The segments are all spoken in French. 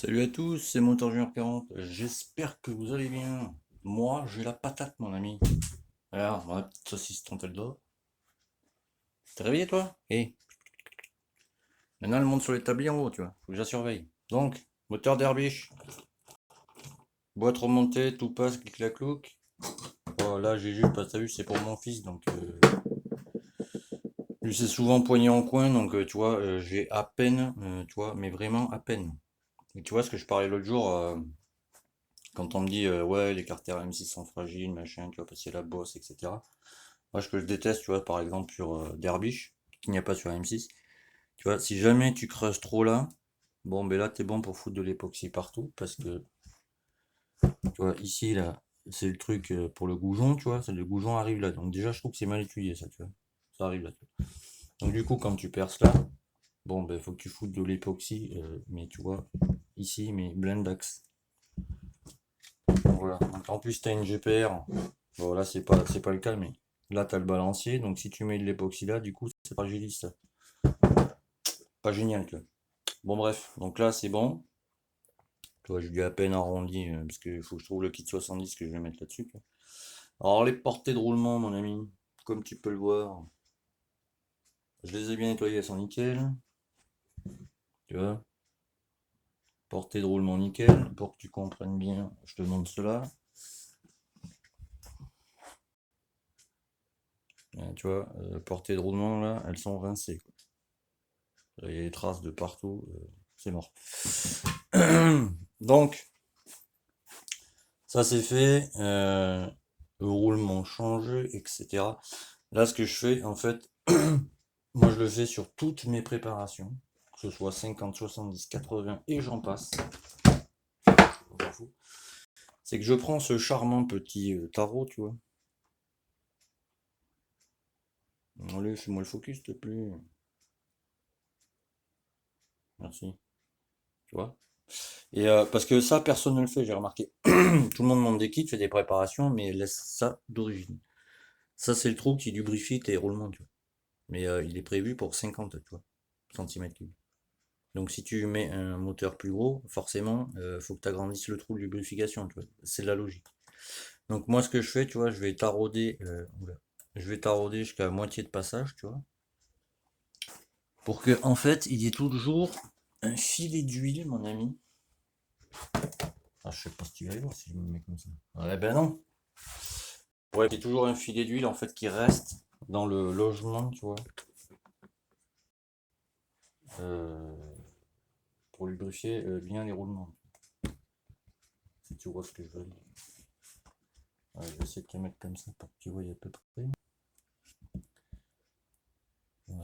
Salut à tous, c'est Moteur Junior 40. J'espère que vous allez bien. Moi, j'ai la patate, mon ami. Alors, ma petite saucisse elle dort. T'es réveillé, toi? Maintenant, elle monte sur l'établi en haut, tu vois. Faut que je la surveille. Donc, moteur Derbiche. Boîte remontée, tout passe, clic la clouc. Oh, là, j'ai juste, t'as vu, c'est pour mon fils, donc lui, c'est souvent poigné en coin, donc tu vois, j'ai à peine, tu vois, mais vraiment à peine. Et tu vois, ce que je parlais l'autre jour, quand on me dit, ouais, les carters M6 sont fragiles, machin, tu vas passer la bosse, etc. Moi, ce que je déteste, tu vois, par exemple, sur Derbiche, qu'il n'y a pas sur M6, tu vois, si jamais tu creuses trop là, bon, ben là, t'es bon pour foutre de l'époxy partout, parce que, tu vois, ici, là, c'est le truc pour le goujon, tu vois, c'est le goujon arrive là. Donc, déjà, je trouve que c'est mal étudié, ça, tu vois. Ça arrive là, tu vois. Donc, du coup, quand tu perces là, bon, ben, faut que tu foutes de l'époxy, mais tu vois, ici, mais blindax. Voilà. Donc, en plus, t'as une GPR. Bon, là, c'est pas le cas, mais là, t'as le balancier. Donc, si tu mets de l'époxy là, du coup, c'est fragilise ça. Pas génial, tu vois. Bon, bref. Donc là, c'est bon. Tu vois, je lui ai à peine arrondi, parce qu'il faut que je trouve le kit 70 que je vais mettre là-dessus, tu vois. Alors, les portées de roulement, mon ami, comme tu peux le voir, je les ai bien nettoyées, elles sont nickel. Tu vois, portée de roulement nickel. Pour que tu comprennes bien, je te montre cela. Tu vois, portée de roulement, là, elles sont rincées, quoi. Il y a des traces de partout, c'est mort. Donc, ça c'est fait, le roulement changé, etc. Là, ce que je fais, en fait, moi je le fais sur toutes mes préparations, que ce soit 50, 70, 80 et j'en passe. C'est que je prends ce charmant petit tarot, tu vois. Allez, fais-moi le focus, s'il te plaît. Merci. Tu vois. Et parce que ça, personne ne le fait, j'ai remarqué. Tout le monde monte des kits, fait des préparations, mais laisse ça d'origine. Ça, c'est le trou qui lubrifie tes roulements, tu vois. Mais il est prévu pour 50, tu vois, centimètres cubes. Donc si tu mets un moteur plus gros, forcément, faut que tu agrandisses le trou de lubrification, tu vois. C'est de la logique. Donc moi, ce que je fais, tu vois, je vais tarauder jusqu'à moitié de passage, tu vois, pour que en fait, il y ait toujours un filet d'huile, mon ami. Ah, je sais pas si tu vas y voir si je me mets comme ça. Ouais, ben non. Ouais, il y a toujours un filet d'huile en fait qui reste dans le logement, tu vois, euh, pour lubrifier bien les roulements. Si tu vois ce que je veux dire. Ouais, je vais essayer de te mettre comme ça pour que tu vois à peu près.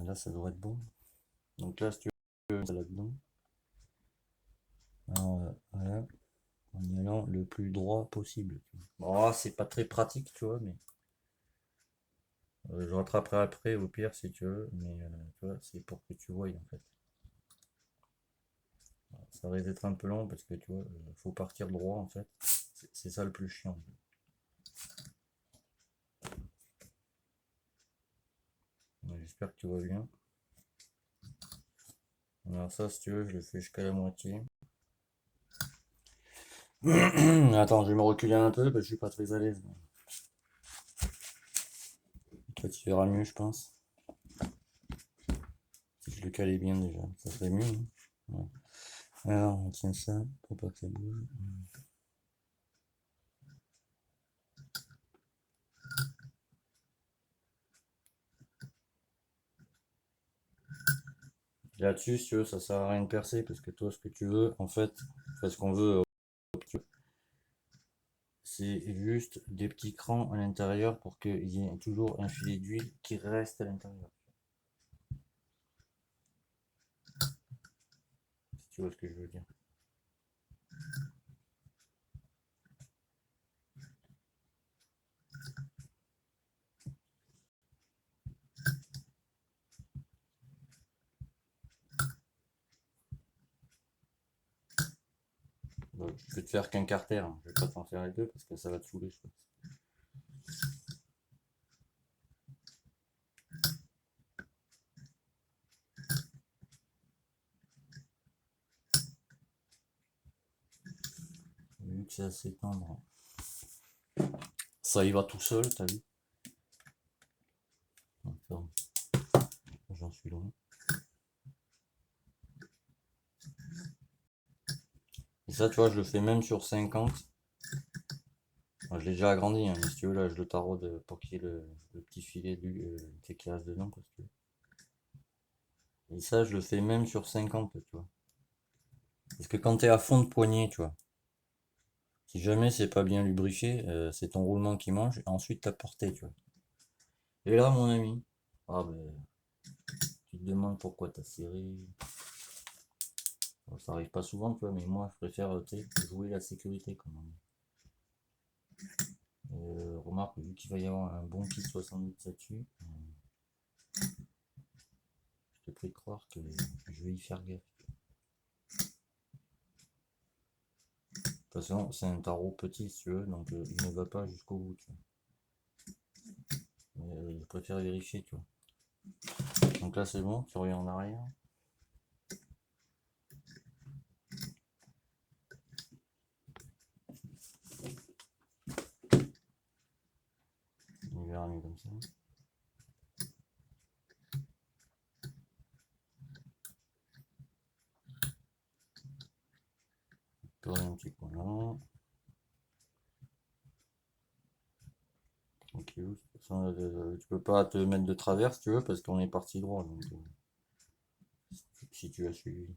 Là, ça devrait être bon. Donc là, si tu veux, ça là-dedans. Alors, voilà, en y allant le plus droit possible. Bon, c'est pas très pratique, tu vois, mais je rattraperai après au pire si tu veux, mais tu vois, c'est pour que tu vois en fait. Ça risque d'être un peu long parce que tu vois, faut partir droit en fait. C'est ça le plus chiant. J'espère que tu vois bien. Alors ça, si tu veux, je le fais jusqu'à la moitié. Attends, je vais me reculer un peu parce que je suis pas très à l'aise. Toi, tu verras mieux, je pense. Si je le calais bien déjà, ça serait mieux, hein. Ouais. Alors, on tient ça pour pas que ça bouge. Là-dessus, si tu veux, ça sert à rien de percer parce que toi, ce que tu veux, en fait, enfin, ce qu'on veut, c'est juste des petits crans à l'intérieur pour qu'il y ait toujours un filet d'huile qui reste à l'intérieur. Si tu vois ce que je veux dire. Bon, je vais te faire qu'un carter, hein. Je vais pas t'en faire les deux parce que ça va te saouler, je pense. que c'est assez tendre, ça y va tout seul, t'as vu? J'en suis loin. Et ça, tu vois, je le fais même sur 50. Moi, je l'ai déjà agrandi, hein, mais si tu veux, là, je le taraude pour qu'il y ait le petit filet qui reste dedans, quoi, si tu veux. Et ça, je le fais même sur 50, tu vois. Parce que quand t'es à fond de poignée, tu vois, si jamais c'est pas bien lubrifié, c'est ton roulement qui mange, et ensuite ta portée, tu vois. Et là, mon ami, ah ben, tu te demandes pourquoi t'as serré. Bon, ça arrive pas souvent, tu vois, mais moi, je préfère, jouer la sécurité, comme on dit. Remarque, vu qu'il va y avoir un bon kit 70 là-dessus, je te prie de croire que je vais y faire gaffe. De toute façon, c'est un tarot petit, si tu veux, donc il ne va pas jusqu'au bout, tu vois. Mais je préfère vérifier, tu vois. Donc là, c'est bon, tu reviens en arrière. On verra mieux comme ça. Tourner un petit coin là. Tranquille. De toute façon, tu peux pas te mettre de travers si tu veux, parce qu'on est parti droit. Donc, si tu as suivi.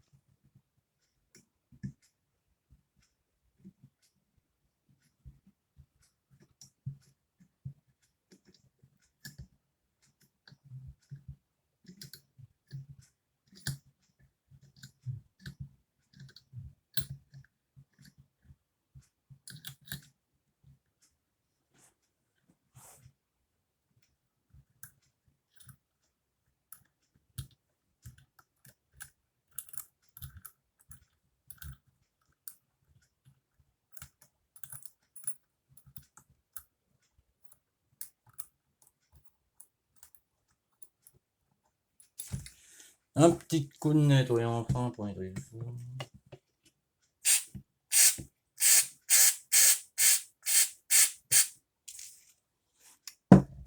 Un petit coup de nettoyant enfin pour nettoyer le four.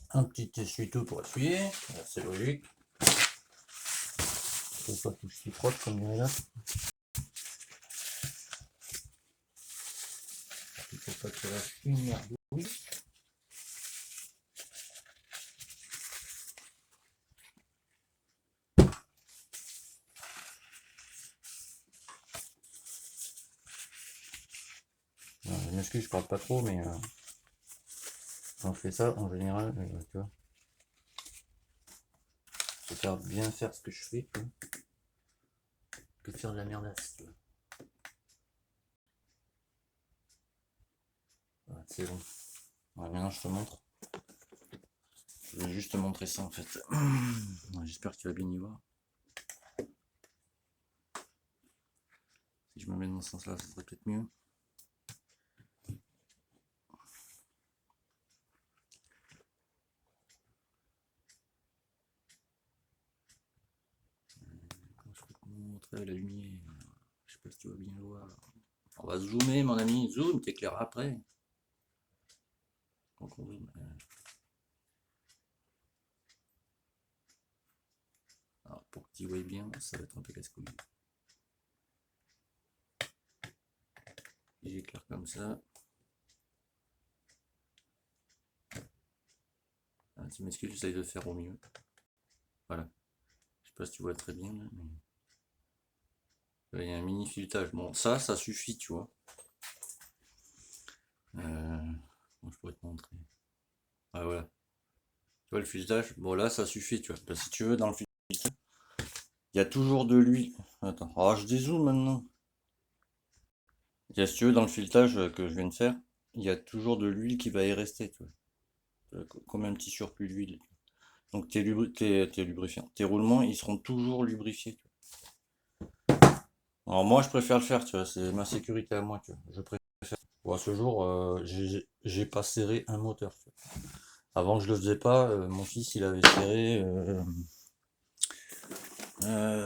Un petit essuie-tout pour essuyer, c'est logique. Faut pas tout s'y frotte comme dirait là. Il faut pas qu'il reste une merdouille. Je m'excuse, je parle pas trop, mais quand je fais ça, en général, tu vois, je préfère bien faire ce que je fais que faire de la merdasse. Voilà, c'est bon. Ouais, maintenant, je te montre. Je vais juste te montrer ça en fait. J'espère que tu vas bien y voir. Si je me mets dans ce sens-là, ça serait peut-être mieux. Comment je peux te montrer la lumière? Je sais pas si tu vas bien le voir. On va zoomer, mon ami. Zoom, t'éclaires après. Donc on zoome. Alors, pour que tu vois bien, ça va être un peu casse-couille. J'éclaire comme ça. Ah, tu m'excuses, j'essaye de le faire au mieux. Voilà. Je sais pas si tu vois très bien. Là, mais... il y a un mini filetage. Bon, ça suffit, tu vois. Je pourrais te montrer. Ah, voilà. Tu vois le filetage? Bon, là, ça suffit, tu vois. Parce que si tu veux, dans le filetage, il y a toujours de l'huile. Attends. Ah, je dézoome maintenant. Si tu veux, dans le filetage que je viens de faire, il y a toujours de l'huile qui va y rester, tu vois. Comme un petit surplus d'huile. Donc tes lubrifiants, tes roulements, ils seront toujours lubrifiés, tu vois. Alors moi, je préfère le faire, tu vois. C'est ma sécurité à moi, tu vois. Je préfère. Bon, à ce jour, j'ai pas serré un moteur, tu vois. Avant que je le faisais pas, mon fils, il avait serré.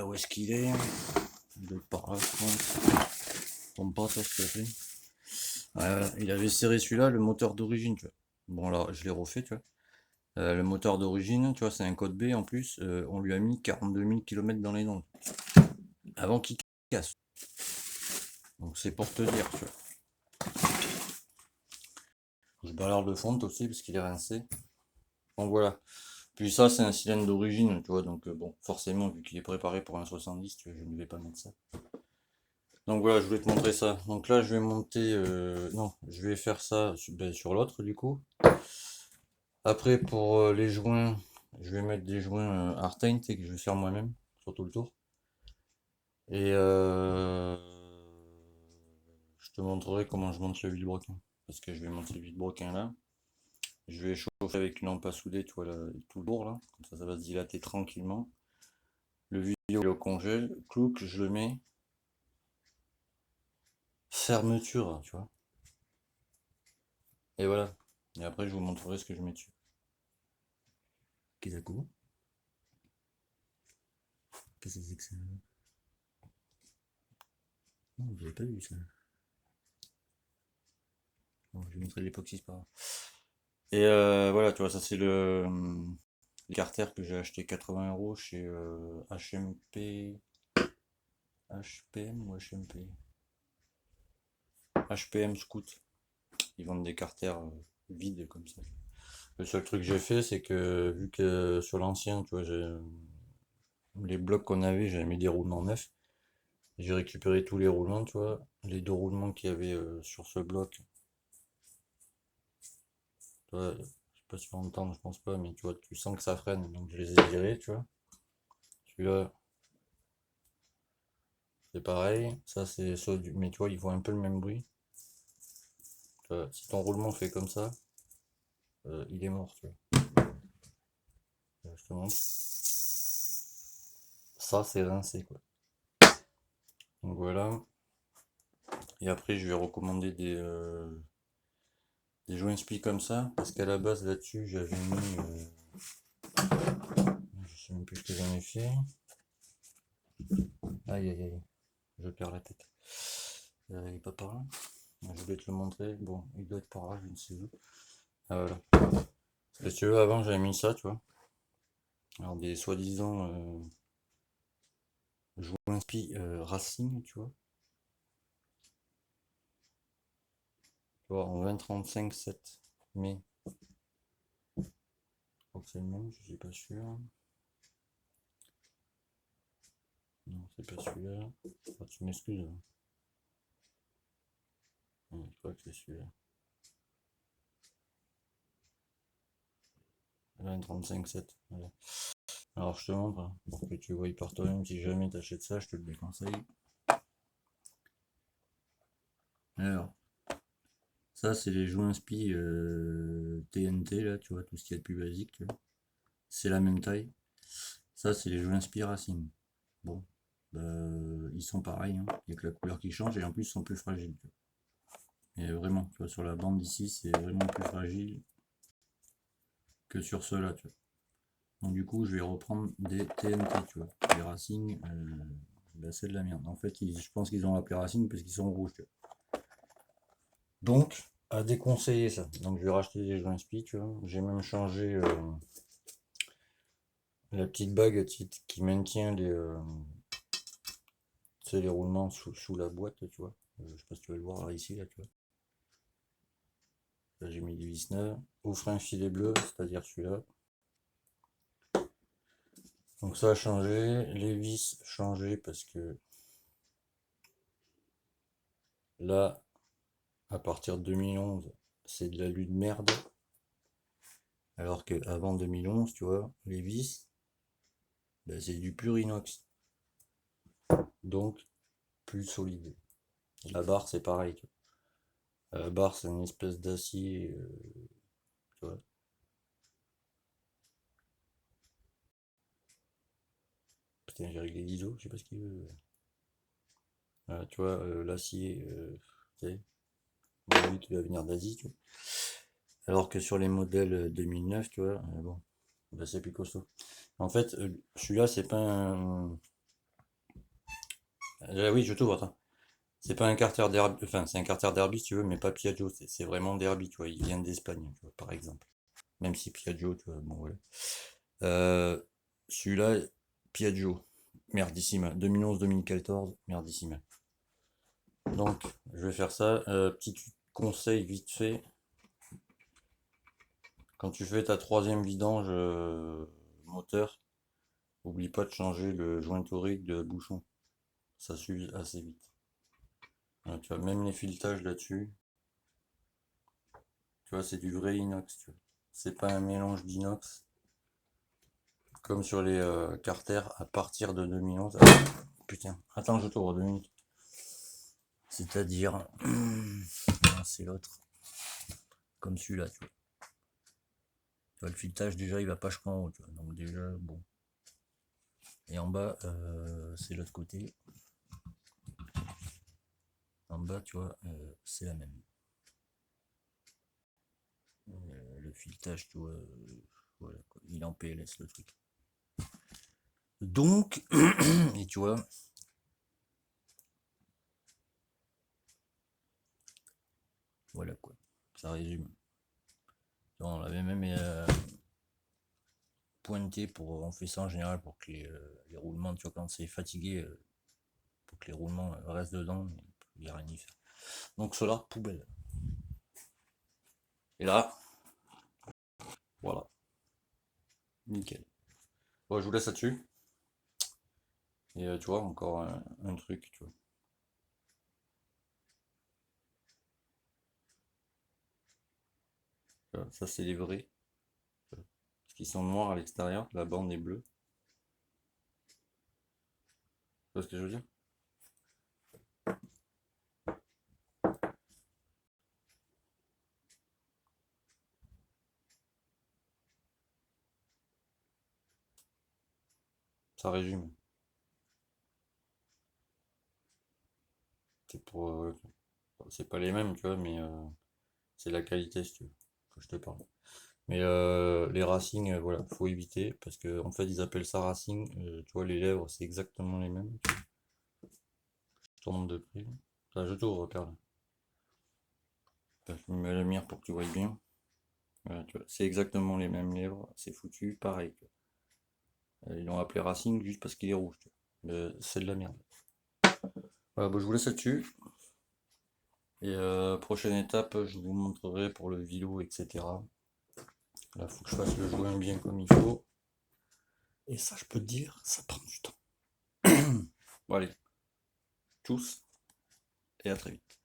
Où est-ce qu'il est? De par là, je pense. Tombe pas, ça, ce que fait. Ouais, voilà. Il avait serré celui-là, le moteur d'origine, tu vois. Bon, là, je l'ai refait, tu vois. Le moteur d'origine, tu vois, c'est un code B en plus. On lui a mis 42 000 km dans les dents avant qu'il casse. Donc c'est pour te dire, tu vois. Je balarde de fonte aussi parce qu'il est rincé. Donc voilà. Puis ça, c'est un cylindre d'origine, tu vois. Donc bon, forcément, vu qu'il est préparé pour un 70, tu vois, je ne vais pas mettre ça. Donc voilà, je voulais te montrer ça. Donc là, je vais monter. Non, je vais faire ça sur l'autre du coup. Après, pour les joints, je vais mettre des joints Artane, tu sais, que je vais faire moi-même sur tout le tour. Et je te montrerai comment je monte le vilebrequin. Parce que je vais monter le vilebrequin là. Je vais chauffer avec une lampe à souder, tu vois, là, tout lourd là. Comme ça va se dilater tranquillement. Le vidéo est au congèle. Clouc, je le mets. Fermeture, tu vois. Et voilà. Et après, je vous montrerai ce que je mets dessus. Kizaku. Qu'est-ce que c'est que ça? Non, vous avez pas vu ça. Bon, je vais montrer l'époxy, c'est pas grave. Et voilà, tu vois, ça c'est le carter que j'ai acheté 80 € chez HMP. HPM ou HMP? HPM Scout. Ils vendent des carters vides comme ça. Le seul truc que j'ai fait, c'est que vu que sur l'ancien, tu vois, les blocs qu'on avait, j'avais mis des roulements neufs. J'ai récupéré tous les roulements, tu vois. Les deux roulements qu'il y avait sur ce bloc. Tu vois, je sais pas si tu vas entendre, je pense pas, mais tu vois, tu sens que ça freine. Donc je les ai virés, tu vois. Celui-là, c'est pareil. Ça, c'est ça, mais tu vois, ils font un peu le même bruit. Tu vois, si ton roulement fait comme ça, il est mort, tu vois. Je te montre. Ça, c'est rincé, quoi. Donc voilà. Et après, je vais recommander des joints spi comme ça. Parce qu'à la base, là-dessus, j'avais mis. Je sais même plus ce que j'en ai fait. Aïe aïe aïe. Je perds la tête. Il est pas par là. Je vais te le montrer. Bon, il doit être par là, je ne sais où. Ah voilà. Parce que si tu veux, avant, j'avais mis ça, tu vois. Alors, des soi-disant joints spi Racing, tu vois. Tu vois, en 2035-7. Mais, je crois que c'est le même, je suis pas sûr. Non, c'est pas celui-là. Ah, tu m'excuses, hein. Non, je crois que c'est celui-là. 2035-7. Voilà. Alors, je te montre, hein, pour que tu vois par toi-même. Si jamais tu achètes ça, je te le déconseille. Alors, ça, c'est les joints spi TNT, là, tu vois, tout ce qui est plus basique, tu vois. C'est la même taille. Ça, c'est les joints spi Racing. Bon, bah, ils sont pareils, hein. Il n'y a que la couleur qui change et en plus, ils sont plus fragiles, tu vois. Et vraiment, tu vois, sur la bande ici, c'est vraiment plus fragile que sur ceux-là, tu vois. Donc, du coup, je vais reprendre des TNT, tu vois. Les Racing, bah, c'est de la merde. En fait, je pense qu'ils ont appelé Racing parce qu'ils sont rouges, tu vois. Donc, à déconseiller ça. Donc, je vais racheter des joints spi, tu vois. J'ai même changé la petite bague qui maintient les roulements sous la boîte, tu vois. Je sais pas si tu vas le voir là, ici, là, tu vois. Là, j'ai mis du vis neuf. Au frein filet bleu, c'est-à-dire celui-là. Donc ça a changé. Les vis changé parce que là, à partir de 2011, c'est de l'alu de merde. Alors qu'avant 2011, tu vois, les vis, ben, c'est du pur inox. Donc, plus solide. La barre, c'est pareil. Tu vois. La barre, c'est une espèce d'acier, tu vois. Putain, j'ai réglé l'ISO, je sais pas ce qu'il veut. Voilà, tu vois, l'acier, tu sais, lui qui doit venir d'Asie, tu vois. Alors que sur les modèles 2009, tu vois, bon, bah, c'est plus costaud. En fait, celui-là, c'est pas un. Oui, je t'ouvre, attends. C'est pas un carter derby, enfin c'est un carter derby si tu veux, mais pas Piaggio, c'est vraiment derby, tu vois, il vient d'Espagne, tu vois, par exemple. Même si Piaggio, tu vois, bon voilà. Euh, Celui-là, Piaggio, merdissima. 2011-2014, merdissima. Donc, je vais faire ça. Petit conseil vite fait. Quand tu fais ta troisième vidange moteur, oublie pas de changer le joint torique de bouchon. Ça s'use assez vite. Voilà, tu vois, même les filetages là-dessus, tu vois, c'est du vrai inox, tu vois. C'est pas un mélange d'inox, comme sur les carters à partir de 2011. Ah, putain, attends, je t'ouvre 2 minutes. C'est-à-dire, c'est l'autre, comme celui-là, tu vois. Tu vois, le filetage, déjà, il va pas jusqu'en haut, tu vois. Donc déjà, bon. Et en bas, c'est l'autre côté. En bas, tu vois, c'est la même. Le filetage, tu vois, voilà, quoi. Il est en PLS, le truc. Donc, et tu vois, voilà quoi. Ça résume. On l'avait même pointé pour, on fait ça en général pour que les roulements, tu vois, quand c'est fatigué, pour que les roulements restent dedans, mais il n'y a rien à y faire. Donc cela, poubelle. Et là, voilà, nickel. Bon, je vous laisse là-dessus. Et tu vois, encore un truc, tu vois. Ça, c'est les vrais. Parce qu'ils sont noirs à l'extérieur, la bande est bleue. Tu vois ce que je veux dire? Ça résume. C'est pour, c'est pas les mêmes, tu vois, mais c'est la qualité, si tu veux, que je te parle. Mais les racing, voilà, faut éviter, parce que en fait, ils appellent ça racing. Tu vois, les lèvres, c'est exactement les mêmes. Je tourne de près. Ça, je t'ouvre, regarde. Je mets la lumière pour que tu vois bien. Voilà, tu vois, c'est exactement les mêmes lèvres, c'est foutu, pareil. Ils l'ont appelé racing juste parce qu'il est rouge. Tu vois. C'est de la merde. Voilà, bah, je vous laisse là-dessus. Et prochaine étape, je vous montrerai pour le vélo, etc. Là, il faut que je fasse le joint bien comme il faut. Et ça, je peux te dire, ça prend du temps. Bon, allez, tous, et à très vite.